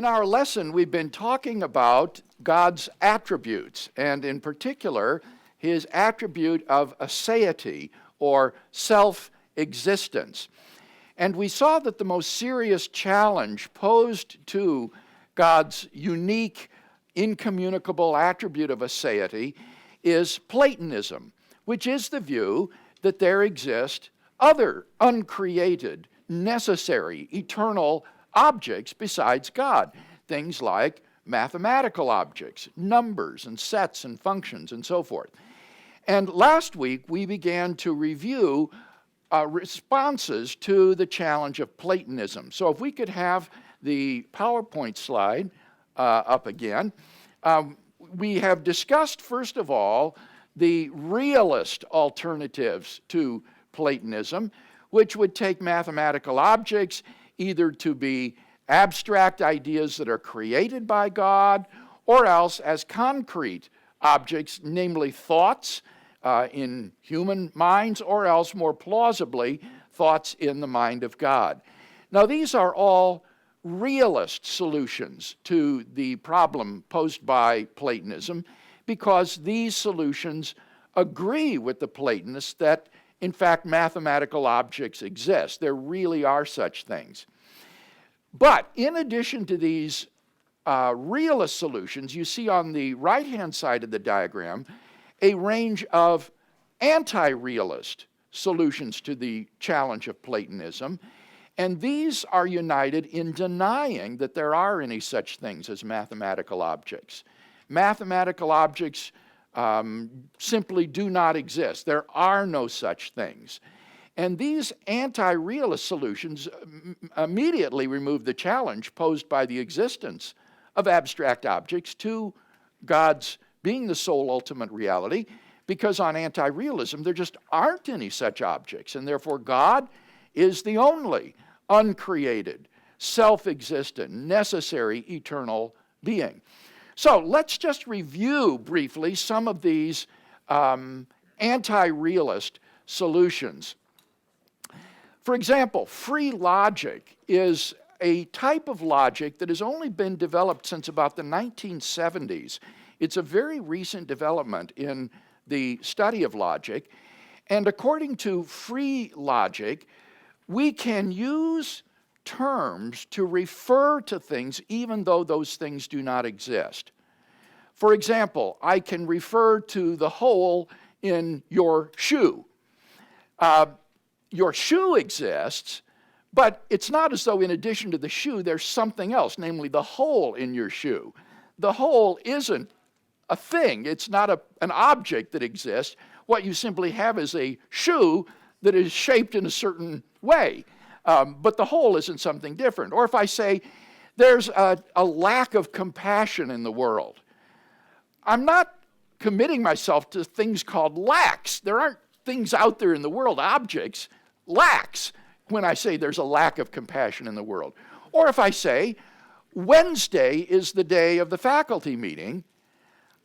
In our lesson, we've been talking about God's attributes, and in particular, his attribute of aseity, or self-existence. And we saw that the most serious challenge posed to God's unique, incommunicable attribute of aseity is Platonism, which is the view that there exist other uncreated, necessary, eternal objects besides God. Things like mathematical objects, numbers and sets and functions and so forth. And last week we began to review responses to the challenge of Platonism. So if we could have the PowerPoint slide up again. We have discussed, first of all, the realist alternatives to Platonism, which would take mathematical objects either to be abstract ideas that are created by God, or else as concrete objects, namely thoughts in human minds, or else more plausibly, thoughts in the mind of God. Now these are all realist solutions to the problem posed by Platonism, because these solutions agree with the Platonists that in fact mathematical objects exist. There really are such things. But in addition to these realist solutions, you see on the right-hand side of the diagram a range of anti-realist solutions to the challenge of Platonism, and these are united in denying that there are any such things as mathematical objects. Mathematical objects simply do not exist. There are no such things. And these anti-realist solutions immediately remove the challenge posed by the existence of abstract objects to God's being the sole ultimate reality, because on anti-realism there just aren't any such objects, and therefore God is the only uncreated, self-existent, necessary, eternal being. So let's just review briefly some of these anti-realist solutions. For example, free logic is a type of logic that has only been developed since about the 1970s. It's a very recent development in the study of logic, and according to free logic, we can use terms to refer to things even though those things do not exist. For example, I can refer to the hole in your shoe. Your shoe exists, but it's not as though in addition to the shoe there's something else, namely the hole in your shoe. The hole isn't a thing. It's not an object that exists. What you simply have is a shoe that is shaped in a certain way, but the whole isn't something different. Or if I say there's a lack of compassion in the world, I'm not committing myself to things called lacks. There aren't things out there in the world, objects, lacks, when I say there's a lack of compassion in the world. Or if I say Wednesday is the day of the faculty meeting,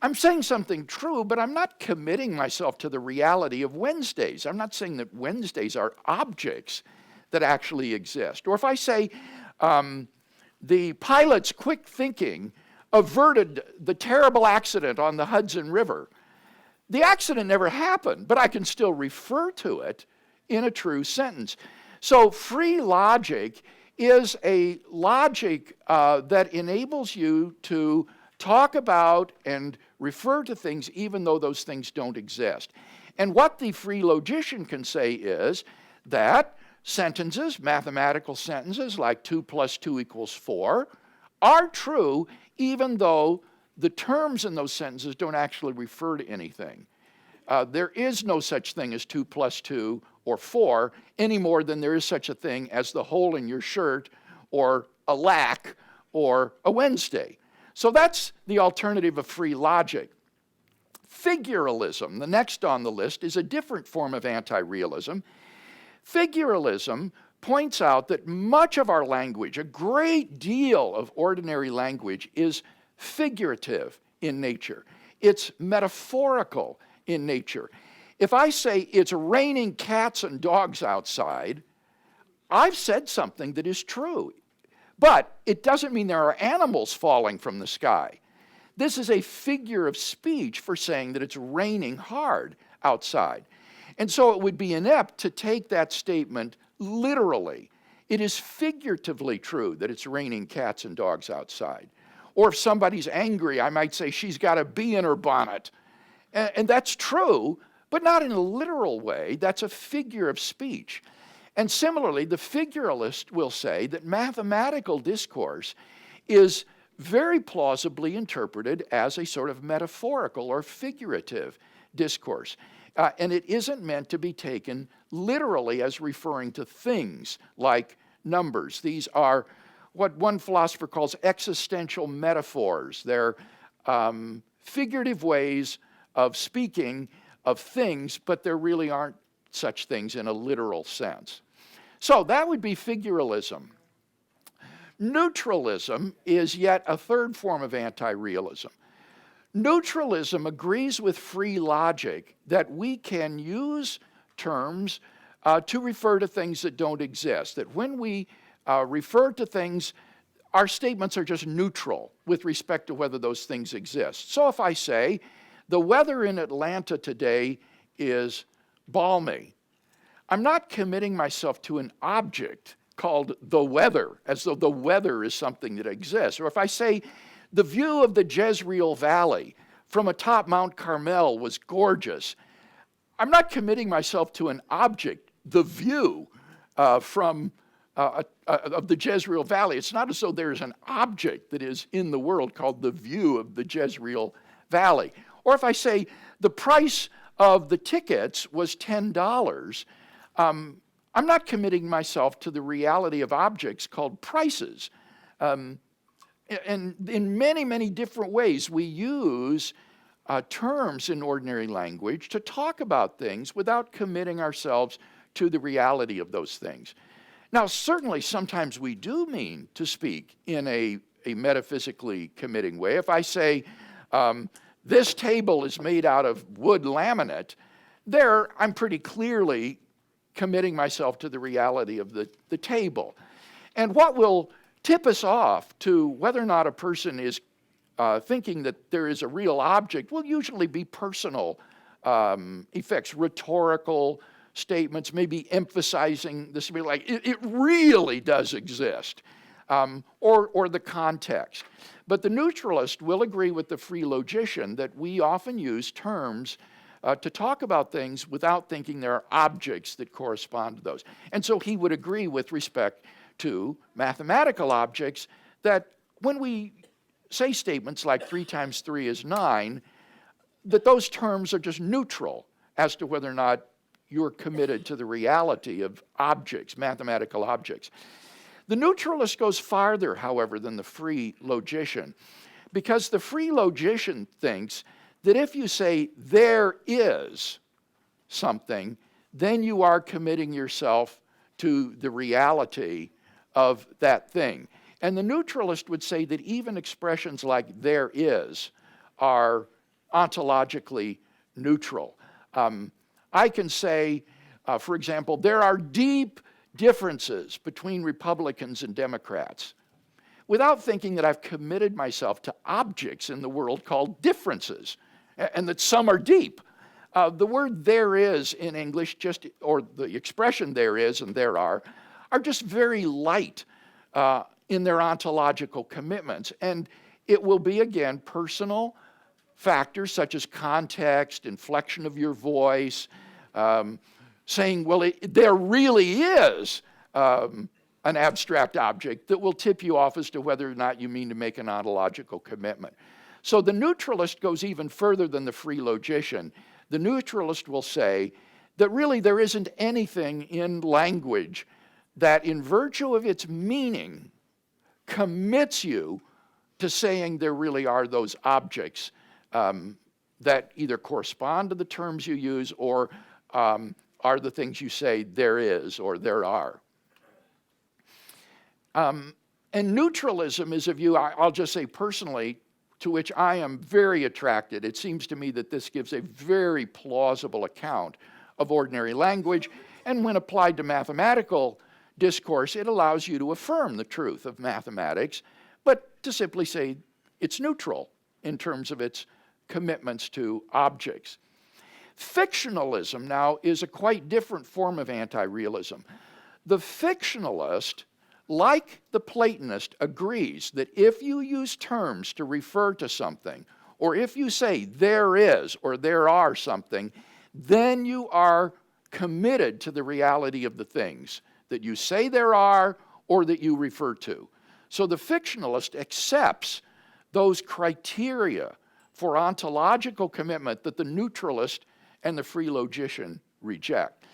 I'm saying something true, but I'm not committing myself to the reality of Wednesdays. I'm not saying that Wednesdays are objects that actually exist. Or if I say the pilot's quick thinking averted the terrible accident on the Hudson River, the accident never happened, but I can still refer to it in a true sentence. So free logic is a logic that enables you to talk about and refer to things even though those things don't exist. And what the free logician can say is that sentences, mathematical sentences like 2 + 2 = 4, are true even though the terms in those sentences don't actually refer to anything. There is no such thing as 2 + 2 or 4 any more than there is such a thing as the hole in your shirt or a lack or a Wednesday. So that's the alternative of free logic. Figuralism, the next on the list, is a different form of anti-realism. Figuralism points out that much of our language, a great deal of ordinary language, is figurative in nature. It's metaphorical in nature. If I say it's raining cats and dogs outside, I've said something that is true. But it doesn't mean there are animals falling from the sky. This is a figure of speech for saying that it's raining hard outside. And so it would be inept to take that statement literally. It is figuratively true that it's raining cats and dogs outside. Or if somebody's angry, I might say she's got a bee in her bonnet. And that's true, but not in a literal way. That's a figure of speech. And similarly, the figuralist will say that mathematical discourse is very plausibly interpreted as a sort of metaphorical or figurative discourse. And it isn't meant to be taken literally as referring to things like numbers. These are what one philosopher calls existential metaphors. They're figurative ways of speaking of things, but there really aren't such things in a literal sense. So that would be figuralism. Neutralism is yet a third form of anti-realism. Neutralism agrees with free logic that we can use terms to refer to things that don't exist, that when we refer to things, our statements are just neutral with respect to whether those things exist. So if I say, the weather in Atlanta today is balmy, I'm not committing myself to an object called the weather, as though the weather is something that exists. Or if I say, the view of the Jezreel Valley from atop Mount Carmel was gorgeous, I'm not committing myself to an object, the view of the Jezreel Valley. It's not as though there's an object that is in the world called the view of the Jezreel Valley. Or if I say the price of the tickets was $10, I'm not committing myself to the reality of objects called prices. And in many, many different ways, we use terms in ordinary language to talk about things without committing ourselves to the reality of those things. Now, certainly, sometimes we do mean to speak in a metaphysically committing way. If I say, this table is made out of wood laminate, there I'm pretty clearly committing myself to the reality of the table. And what will tip us off to whether or not a person is thinking that there is a real object will usually be personal effects, rhetorical statements, maybe emphasizing this, like, it really does exist, or the context. But the neutralist will agree with the free logician that we often use terms to talk about things without thinking there are objects that correspond to those. And so he would agree with respect to mathematical objects that when we say statements like 3 times 3 is 9, that those terms are just neutral as to whether or not you're committed to the reality of objects, mathematical objects. The neutralist goes farther, however, than the free logician, because the free logician thinks that if you say there is something, then you are committing yourself to the reality of that thing. And the neutralist would say that even expressions like there is are ontologically neutral. I can say, for example, there are deep differences between Republicans and Democrats without thinking that I've committed myself to objects in the world called differences, and that some are deep. The word there is in English, or the expression there is and there are just very light in their ontological commitments. And it will be, again, personal factors such as context, inflection of your voice, saying, well, there really is an abstract object that will tip you off as to whether or not you mean to make an ontological commitment. So the neutralist goes even further than the free logician. The neutralist will say that really there isn't anything in language that in virtue of its meaning commits you to saying there really are those objects that either correspond to the terms you use or are the things you say there is or there are. And neutralism is a view, I'll just say personally, to which I am very attracted. It seems to me that this gives a very plausible account of ordinary language, and when applied to mathematical discourse, it allows you to affirm the truth of mathematics, but to simply say it's neutral in terms of its commitments to objects. Fictionalism now is a quite different form of anti-realism. The fictionalist, like the Platonist, agrees that if you use terms to refer to something, or if you say there is or there are something, then you are committed to the reality of the things that you say there are or that you refer to. So the fictionalist accepts those criteria for ontological commitment that the neutralist and the free logician reject.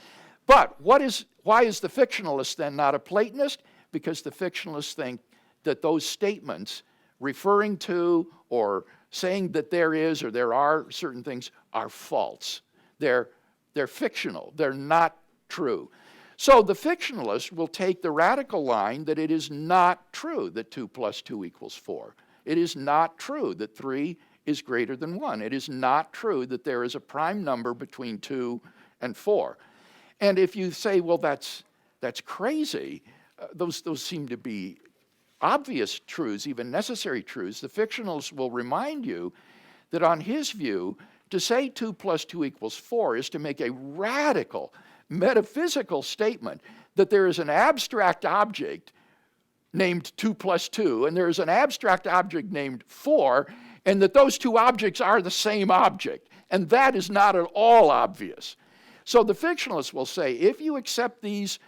But why is the fictionalist then not a Platonist? Because the fictionalists think that those statements referring to or saying that there is or there are certain things are false. They're fictional. They're not true. So the fictionalist will take the radical line that it is not true that 2 plus 2 equals 4. It is not true that 3 is greater than 1. It is not true that there is a prime number between 2 and 4. And if you say, well, that's crazy, those seem to be obvious truths, even necessary truths, the fictionalist will remind you that on his view, to say 2 plus 2 equals 4 is to make a radical metaphysical statement that there is an abstract object named 2 plus 2, and there is an abstract object named 4, and that those two objects are the same object. And that is not at all obvious. So the fictionalist will say, if you accept these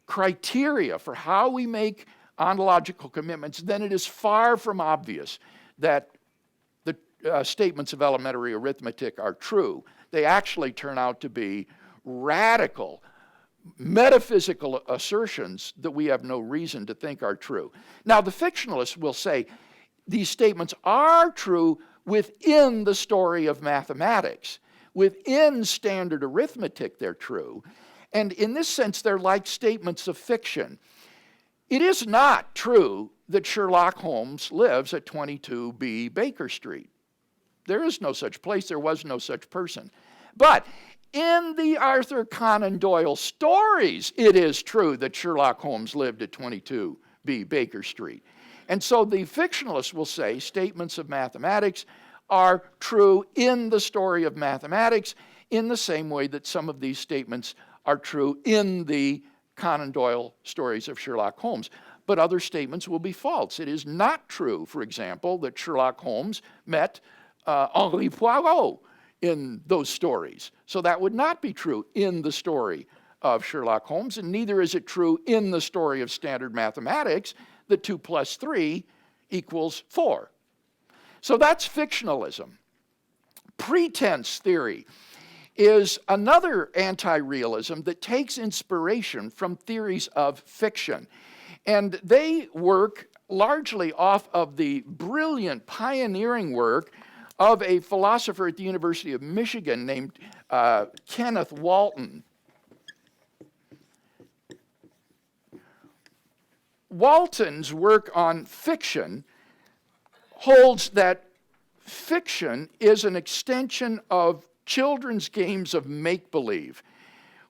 criteria for how we make ontological commitments, then it is far from obvious that the statements of elementary arithmetic are true. They actually turn out to be radical, metaphysical assertions that we have no reason to think are true. Now, the fictionalist will say these statements are true within the story of mathematics. Within standard arithmetic, they're true. And in this sense, they're like statements of fiction. It is not true that Sherlock Holmes lives at 22B Baker Street. There is no such place. There was no such person. But in the Arthur Conan Doyle stories, it is true that Sherlock Holmes lived at 22B Baker Street. And so the fictionalist will say statements of mathematics are true in the story of mathematics in the same way that some of these statements are true in the Conan Doyle stories of Sherlock Holmes. But other statements will be false. It is not true, for example, that Sherlock Holmes met Henri Poirot in those stories. So that would not be true in the story of Sherlock Holmes, and neither is it true in the story of standard mathematics that 2 plus 3 equals 4. So that's fictionalism. Pretense theory is another anti-realism that takes inspiration from theories of fiction. And they work largely off of the brilliant pioneering work of a philosopher at the University of Michigan named Kenneth Walton. Walton's work on fiction holds that fiction is an extension of children's games of make-believe.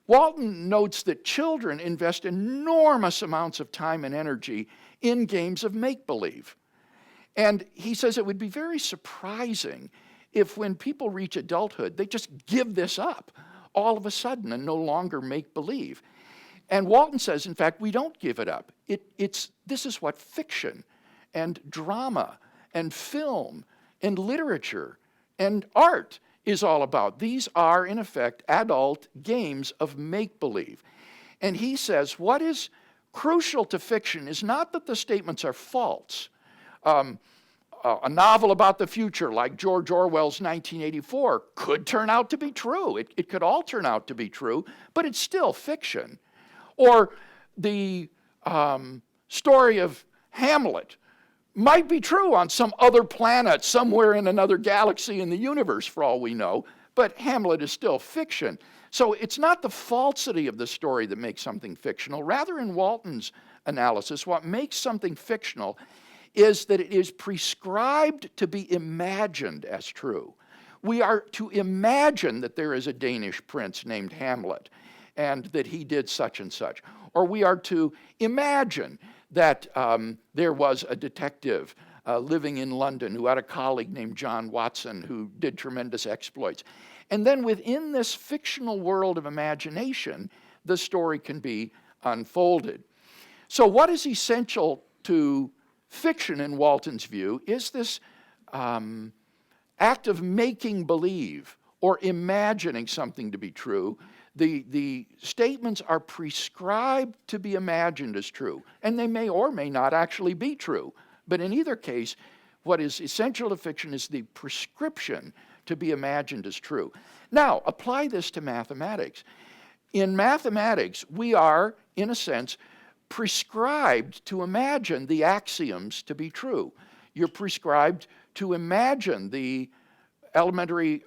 Walton notes that children invest enormous amounts of time and energy in games of make-believe. And he says it would be very surprising if when people reach adulthood, they just give this up all of a sudden and no longer make believe. And Walton says, in fact, we don't give it up. This is what fiction and drama and film and literature and art is all about. These are, in effect, adult games of make-believe. And he says what is crucial to fiction is not that the statements are false. A novel about the future, like George Orwell's 1984, could turn out to be true. It could all turn out to be true, but it's still fiction. Or the story of Hamlet might be true on some other planet, somewhere in another galaxy in the universe, for all we know, but Hamlet is still fiction. So it's not the falsity of the story that makes something fictional. Rather, in Walton's analysis, what makes something fictional is that it is prescribed to be imagined as true. We are to imagine that there is a Danish prince named Hamlet, and that he did such and such. Or we are to imagine that there was a detective living in London who had a colleague named John Watson who did tremendous exploits. And then within this fictional world of imagination, the story can be unfolded. So what is essential to fiction in Walton's view is this act of making believe or imagining something to be true. The statements are prescribed to be imagined as true, and they may or may not actually be true. But in either case, what is essential to fiction is the prescription to be imagined as true. Now, apply this to mathematics. In mathematics, we are, in a sense, prescribed to imagine the axioms to be true. You're prescribed to imagine the elementary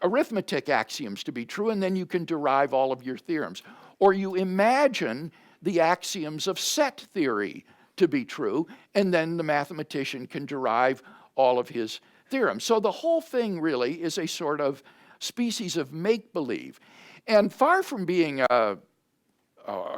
arithmetic axioms to be true, and then you can derive all of your theorems. Or you imagine the axioms of set theory to be true, and then the mathematician can derive all of his theorems. So the whole thing really is a sort of species of make-believe. And far from being a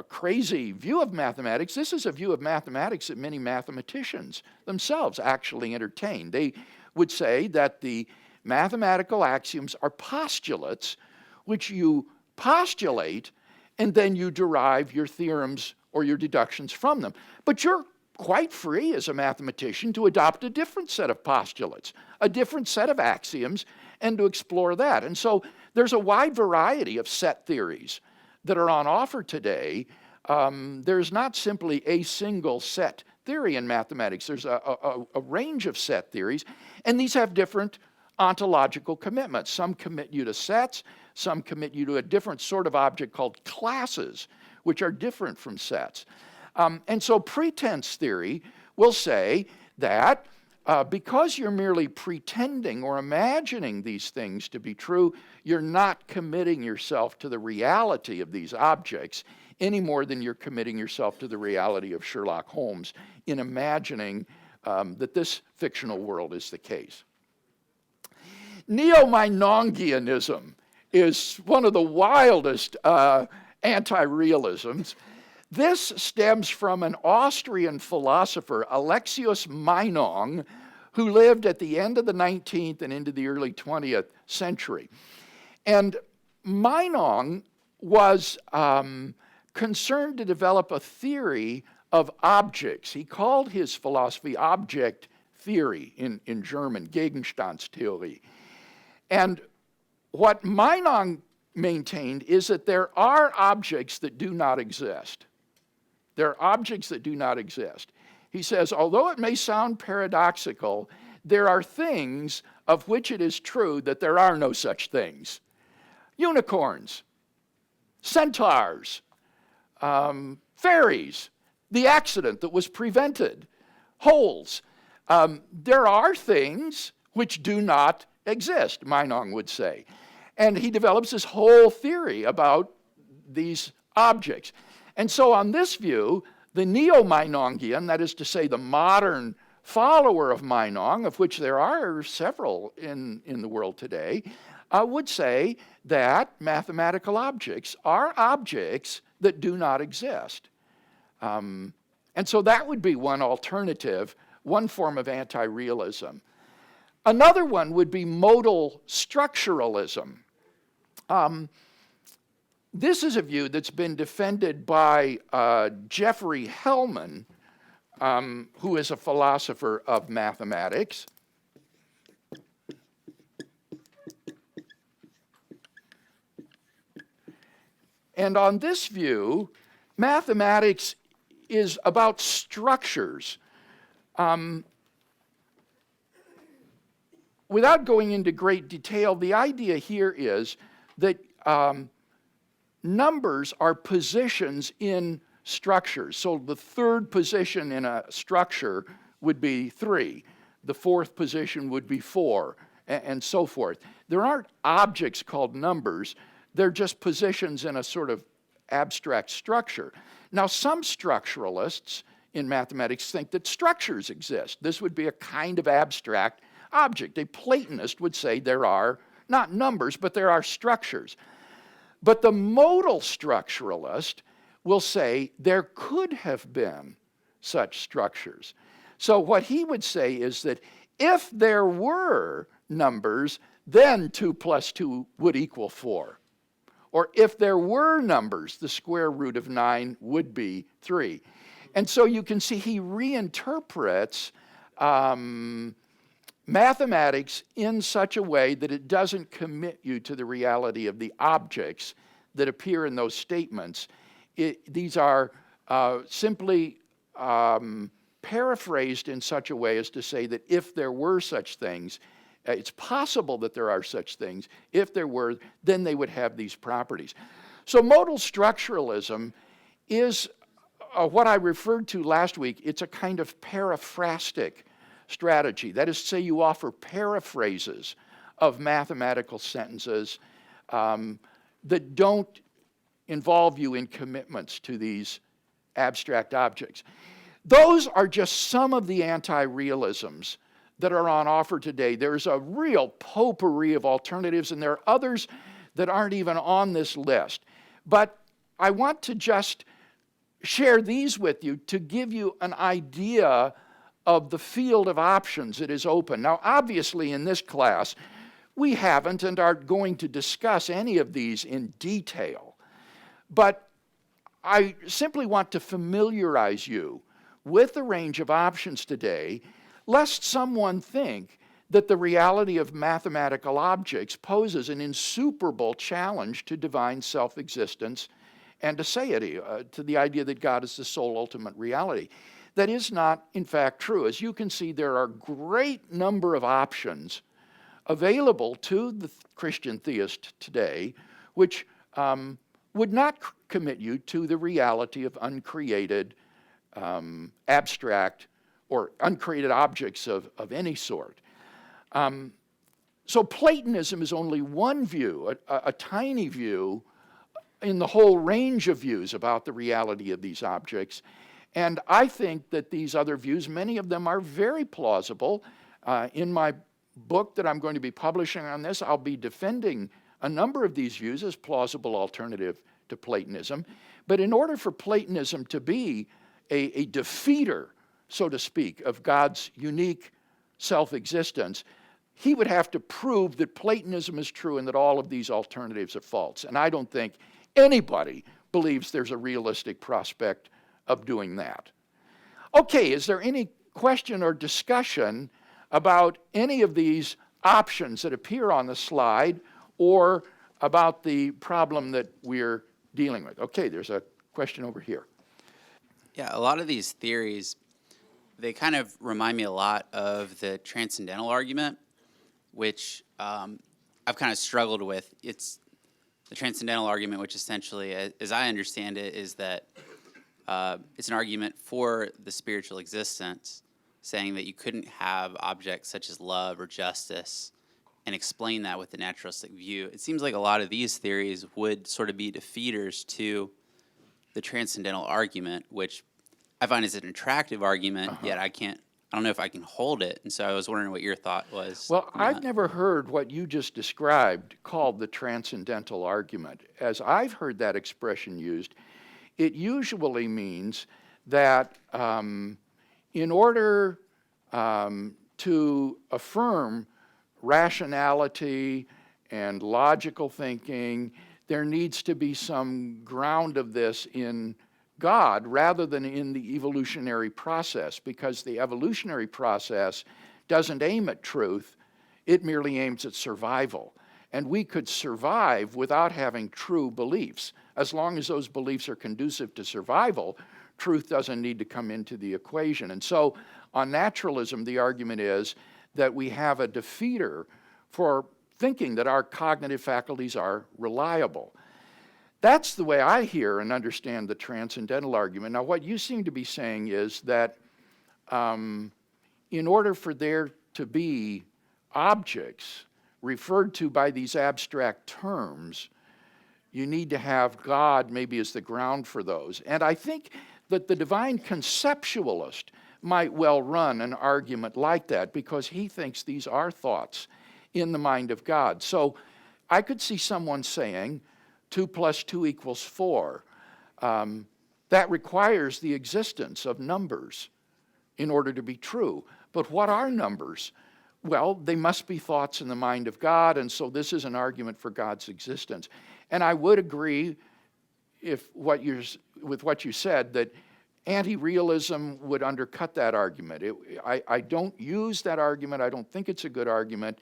crazy view of mathematics, this is a view of mathematics that many mathematicians themselves actually entertain. They would say that the mathematical axioms are postulates which you postulate and then you derive your theorems or your deductions from them. But you're quite free as a mathematician to adopt a different set of postulates, a different set of axioms, and to explore that. And so there's a wide variety of set theories that are on offer today. There's not simply a single set theory in mathematics. There's a range of set theories, and these have different ontological commitments. Some commit you to sets, some commit you to a different sort of object called classes, which are different from sets. And so pretense theory will say that because you're merely pretending or imagining these things to be true, you're not committing yourself to the reality of these objects any more than you're committing yourself to the reality of Sherlock Holmes in imagining that this fictional world is the case. Neo-Mynongianism is one of the wildest anti-realisms. This stems from an Austrian philosopher, Alexius Mynan, who lived at the end of the 19th and into the early 20th century. And Mynan was concerned to develop a theory of objects. He called his philosophy object theory in German, Gegenstandstheorie. And what Mynan maintained is that there are objects that do not exist. There are objects that do not exist. He says, although it may sound paradoxical, there are things of which it is true that there are no such things. Unicorns, centaurs, fairies, the accident that was prevented, holes. There are things which do not exist, Mynan would say. And he develops this whole theory about these objects. And so on this view, the neo-Mynongian, that is to say the modern follower of Mynan, of which there are several in the world today, would say that mathematical objects are objects that do not exist. And so that would be one alternative, one form of anti-realism. Another one would be modal structuralism. This is a view that's been defended by Jeffrey Hellman, who is a philosopher of mathematics. And on this view, mathematics is about structures. Without going into great detail, the idea here is that numbers are positions in structures. So the third position in a structure would be 3. The fourth position would be 4, and so forth. There aren't objects called numbers. They're just positions in a sort of abstract structure. Now, some structuralists in mathematics think that structures exist. This would be a kind of abstract object. A Platonist would say there are not numbers, but there are structures. But the modal structuralist will say there could have been such structures. So what he would say is that if there were numbers, then 2 plus 2 would equal 4. Or if there were numbers, the square root of 9 would be 3. And so you can see he reinterprets mathematics in such a way that it doesn't commit you to the reality of the objects that appear in those statements. These are simply paraphrased in such a way as to say that if there were such things, it's possible that there are such things. If there were, then they would have these properties. So modal structuralism is what I referred to last week. It's a kind of paraphrastic strategy. That is to say, you offer paraphrases of mathematical sentences that don't involve you in commitments to these abstract objects. Those are just some of the anti-realisms that are on offer today. There's a real potpourri of alternatives, and there are others that aren't even on this list. But I want to just share these with you to give you an idea of the field of options that is open. Now, obviously, in this class, we haven't and aren't going to discuss any of these in detail. But I simply want to familiarize you with the range of options today, lest someone think that the reality of mathematical objects poses an insuperable challenge to divine self-existence and aseity, to the idea that God is the sole ultimate reality. That is not, in fact, true. As you can see, there are a great number of options available to the Christian theist today, which would not commit you to the reality of uncreated, abstract, or uncreated objects of any sort. So Platonism is only one view, a tiny view in the whole range of views about the reality of these objects. And I think that these other views, many of them are very plausible. In my book that I'm going to be publishing on this, I'll be defending a number of these views as plausible alternative to Platonism. But in order for Platonism to be a defeater, so to speak, of God's unique self-existence, he would have to prove that Platonism is true and that all of these alternatives are false. And I don't think anybody believes there's a realistic prospect of doing that. Okay, is there any question or discussion about any of these options that appear on the slide or about the problem that we're dealing with? Okay, there's a question over here. Yeah, a lot of these theories, they kind of remind me a lot of the Transcendental Argument, which I've kind of struggled with. It's the Transcendental Argument, which essentially, as I understand it, is that it's an argument for the spiritual existence, saying that you couldn't have objects such as love or justice and explain that with the naturalistic view. It seems like a lot of these theories would sort of be defeaters to the Transcendental Argument, which I find is an attractive argument, yet I don't know if I can hold it. And so I was wondering what your thought was. Well, I've never heard what you just described called the Transcendental Argument. As I've heard that expression used, it usually means that in order to affirm rationality and logical thinking, there needs to be some ground of this in God rather than in the evolutionary process, because the evolutionary process doesn't aim at truth, it merely aims at survival. And we could survive without having true beliefs. As long as those beliefs are conducive to survival, truth doesn't need to come into the equation. And so on naturalism, the argument is that we have a defeater for thinking that our cognitive faculties are reliable. That's the way I hear and understand the Transcendental Argument. Now, what you seem to be saying is that in order for there to be objects referred to by these abstract terms, you need to have God maybe as the ground for those. And I think that the divine conceptualist might well run an argument like that, because he thinks these are thoughts in the mind of God. So I could see someone saying, 2 plus 2 equals 4. That requires the existence of numbers in order to be true. But what are numbers? Well, they must be thoughts in the mind of God, and so this is an argument for God's existence. And I would agree with what you said, that anti-realism would undercut that argument. I don't use that argument. I don't think it's a good argument,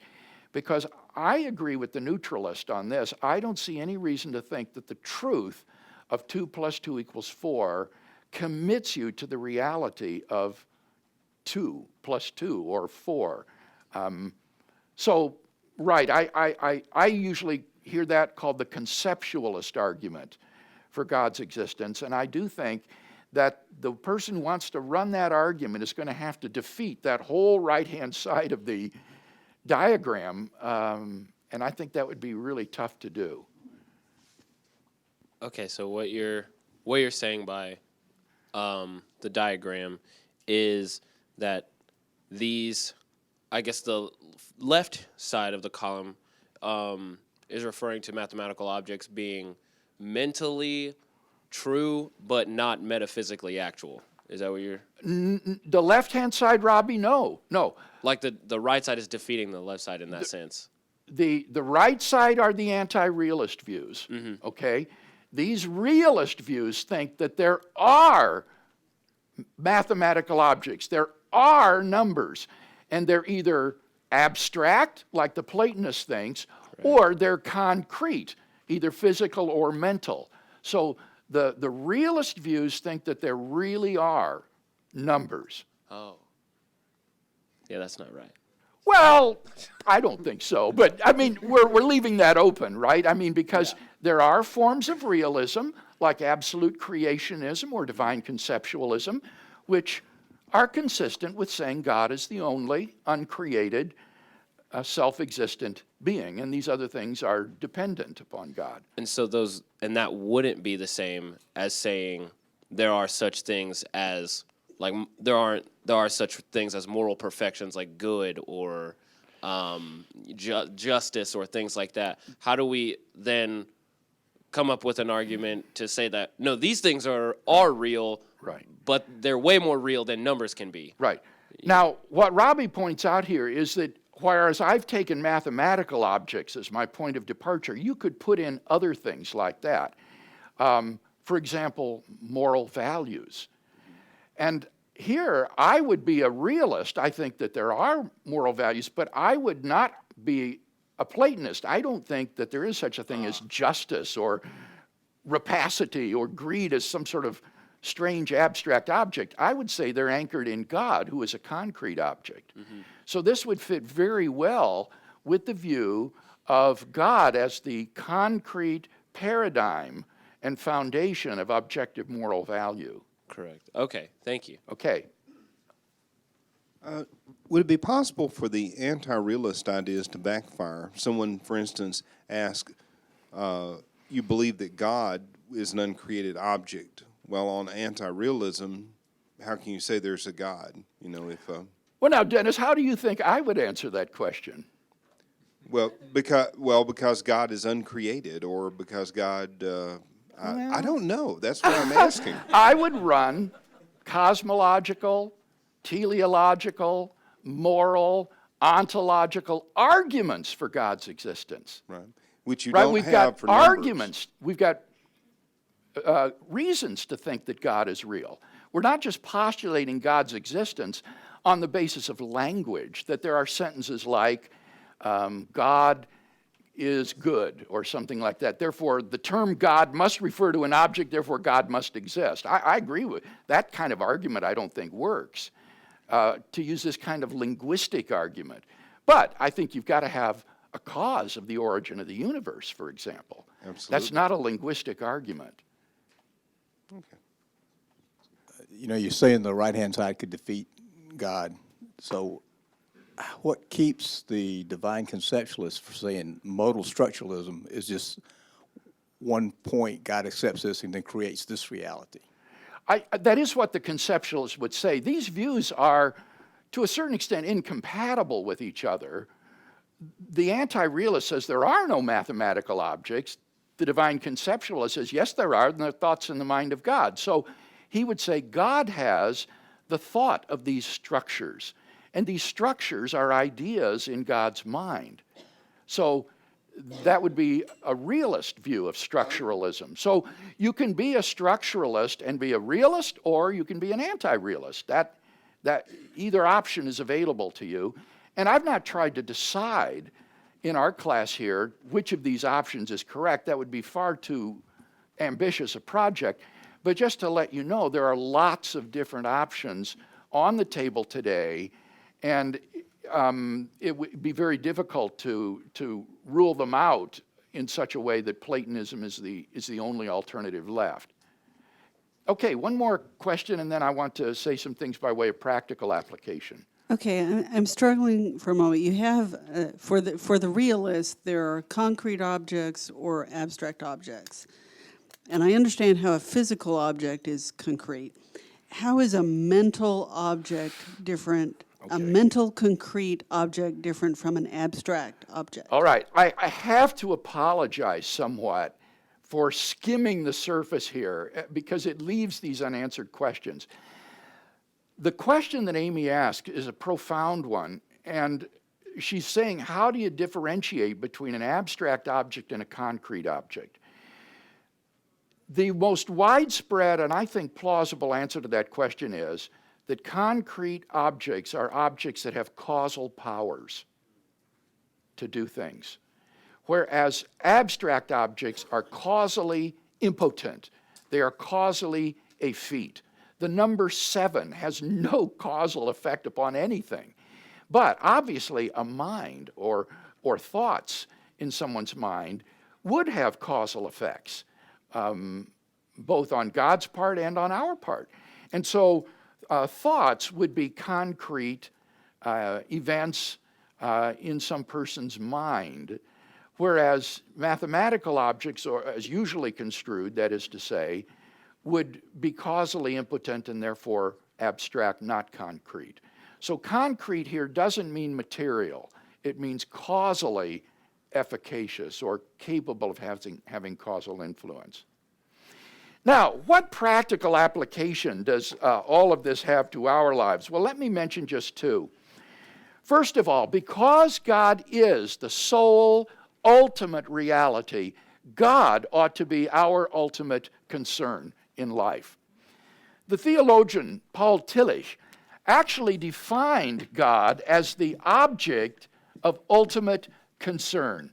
because I agree with the neutralist on this. I don't see any reason to think that the truth of 2 plus 2 equals 4 commits you to the reality of 2 plus 2 or 4. So, right, I usually hear that called the conceptualist argument for God's existence, and I do think that the person who wants to run that argument is going to have to defeat that whole right-hand side of the diagram, and I think that would be really tough to do. Okay, so what you're saying by the diagram is that these, I guess the left side of the column is referring to mathematical objects being mentally true but not metaphysically actual. Is that what you're... The left-hand side, Robbie? No. Like the right side is defeating the left side in that sense. The right side are the anti-realist views, okay? These realist views think that there are mathematical objects, there are numbers, and they're either abstract, like the Platonist thinks, or they're concrete, either physical or mental. So the realist views think that there really are numbers. Oh. Yeah, that's not right. Well, I don't think so, but I mean, we're leaving that open, right? I mean, because there are forms of realism, like absolute creationism or divine conceptualism, which are consistent with saying God is the only uncreated, self-existent being, and these other things are dependent upon God. And so that wouldn't be the same as saying there are such things as, like, there are such things as moral perfections, like good or justice or things like that. How do we then come up with an argument to say that, no, these things are real, right, but they're way more real than numbers can be? Right. Now, what Robbie points out here is that whereas I've taken mathematical objects as my point of departure, you could put in other things like that. For example, moral values. And here, I would be a realist. I think that there are moral values, but I would not be a Platonist. I don't think that there is such a thing as justice or rapacity or greed as some sort of strange abstract object. I would say they're anchored in God, who is a concrete object. So this would fit very well with the view of God as the concrete paradigm and foundation of objective moral value. Correct. Okay, thank you. Okay. Would it be possible for the anti-realist ideas to backfire? Someone, for instance, ask, you believe that God is an uncreated object. Well, on anti-realism, how can you say there's a God? You know, if... Well, now, Dennis, how do you think I would answer that question? Well, because God is uncreated, or because God... I don't know. That's what I'm asking. I would run cosmological, teleological, moral, ontological arguments for God's existence. Right. Which you right? don't We've have got for numbers. arguments. We've got reasons to think that God is real. We're not just postulating God's existence on the basis of language, that there are sentences like, God is good, or something like that. Therefore, the term God must refer to an object, therefore God must exist. I agree with that kind of argument. I don't think works, to use this kind of linguistic argument. But I think you've got to have a cause of the origin of the universe, for example. Absolutely. That's not a linguistic argument. Okay. You know, you're saying the right-hand side could defeat God. So what keeps the divine conceptualists from saying modal structuralism is just one point, God accepts this and then creates this reality? That is what the conceptualists would say. These views are, to a certain extent, incompatible with each other. The anti-realist says there are no mathematical objects. the divine conceptualist says, yes, there are, and they're thoughts in the mind of God. So he would say God has the thought of these structures, and these structures are ideas in God's mind. So that would be a realist view of structuralism. So you can be a structuralist and be a realist, or you can be an anti-realist. That either option is available to you. And I've not tried to decide in our class here which of these options is correct. That would be far too ambitious a project. But just to let you know, there are lots of different options on the table today, and it would be very difficult to rule them out in such a way that Platonism is the only alternative left. Okay, one more question, and then I want to say some things by way of practical application. Okay, I'm struggling for a moment. You have, for the realist, there are concrete objects or abstract objects. And I understand how a physical object is concrete. How is a mental object different, a mental concrete object different from an abstract object? All right, I have to apologize somewhat for skimming the surface here because it leaves these unanswered questions. The question that Amy asked is a profound one, and she's saying, how do you differentiate between an abstract object and a concrete object? The most widespread and I think plausible answer to that question is that concrete objects are objects that have causal powers to do things, whereas abstract objects are causally impotent. They are causally effete. The number 7 has no causal effect upon anything. But obviously a mind or thoughts in someone's mind would have causal effects, both on God's part and on our part. And so thoughts would be concrete events in some person's mind, whereas mathematical objects, or as usually construed, that is to say, would be causally impotent and therefore abstract, not concrete. So concrete here doesn't mean material. It means causally efficacious or capable of having causal influence. Now, what practical application does all of this have to our lives? Well, let me mention just 2. First of all, because God is the sole ultimate reality, God ought to be our ultimate concern in life. The theologian Paul Tillich actually defined God as the object of ultimate concern.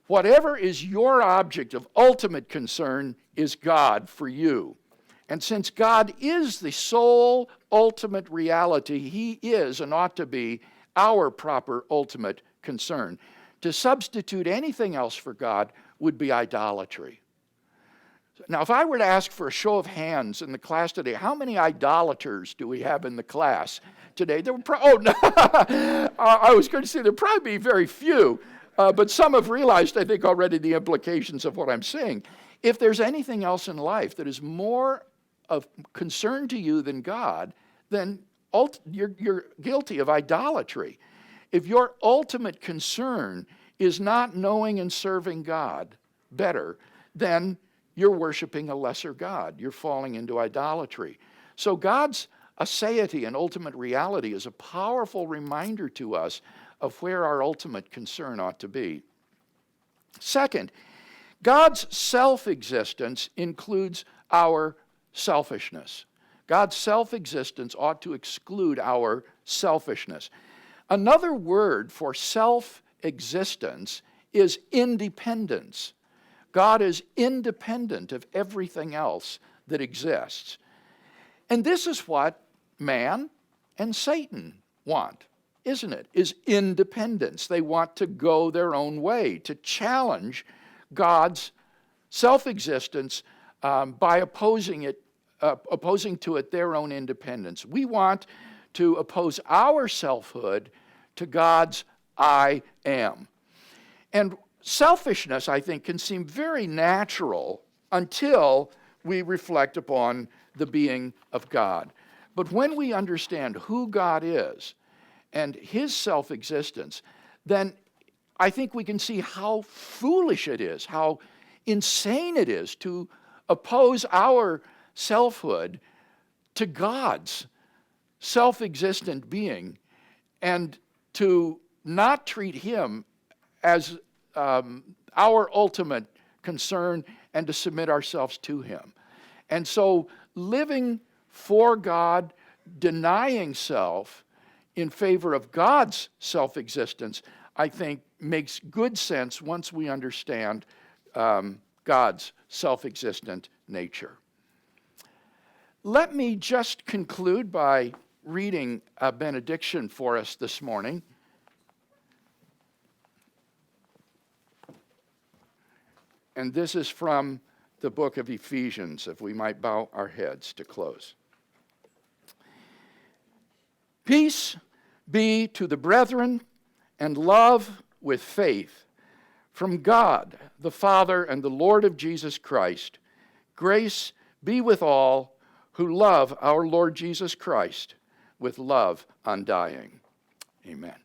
Whatever is your object of ultimate concern is God for you. And since God is the sole ultimate reality, He is and ought to be our proper ultimate concern. To substitute anything else for God would be idolatry. Now, if I were to ask for a show of hands in the class today, how many idolaters do we have in the class today? There would I was going to say there'd probably be very few, but some have realized, I think, already the implications of what I'm saying. If there's anything else in life that is more of concern to you than God, then you're guilty of idolatry. If your ultimate concern is not knowing and serving God better, then you're worshiping a lesser God. You're falling into idolatry. So God's aseity and ultimate reality is a powerful reminder to us of where our ultimate concern ought to be. Second, God's self-existence includes our selfishness. God's self-existence ought to exclude our selfishness. Another word for self-existence is independence. God is independent of everything else that exists. And this is what man and Satan want, isn't it? Is independence. They want to go their own way, to challenge God's self-existence by opposing to it their own independence. We want to oppose our selfhood to God's I am. And selfishness, I think, can seem very natural until we reflect upon the being of God. But when we understand who God is and His self-existence, then I think we can see how foolish it is, how insane it is to oppose our selfhood to God's self-existent being, and to not treat him as our ultimate concern, and to submit ourselves to him. And so living for God, denying self in favor of God's self-existence, I think makes good sense once we understand God's self-existent nature. Let me just conclude by reading a benediction for us this morning. And this is from the book of Ephesians, if we might bow our heads to close. Peace be to the brethren, and love with faith from God, the Father and the Lord of Jesus Christ. Grace be with all who love our Lord Jesus Christ with love undying. Amen.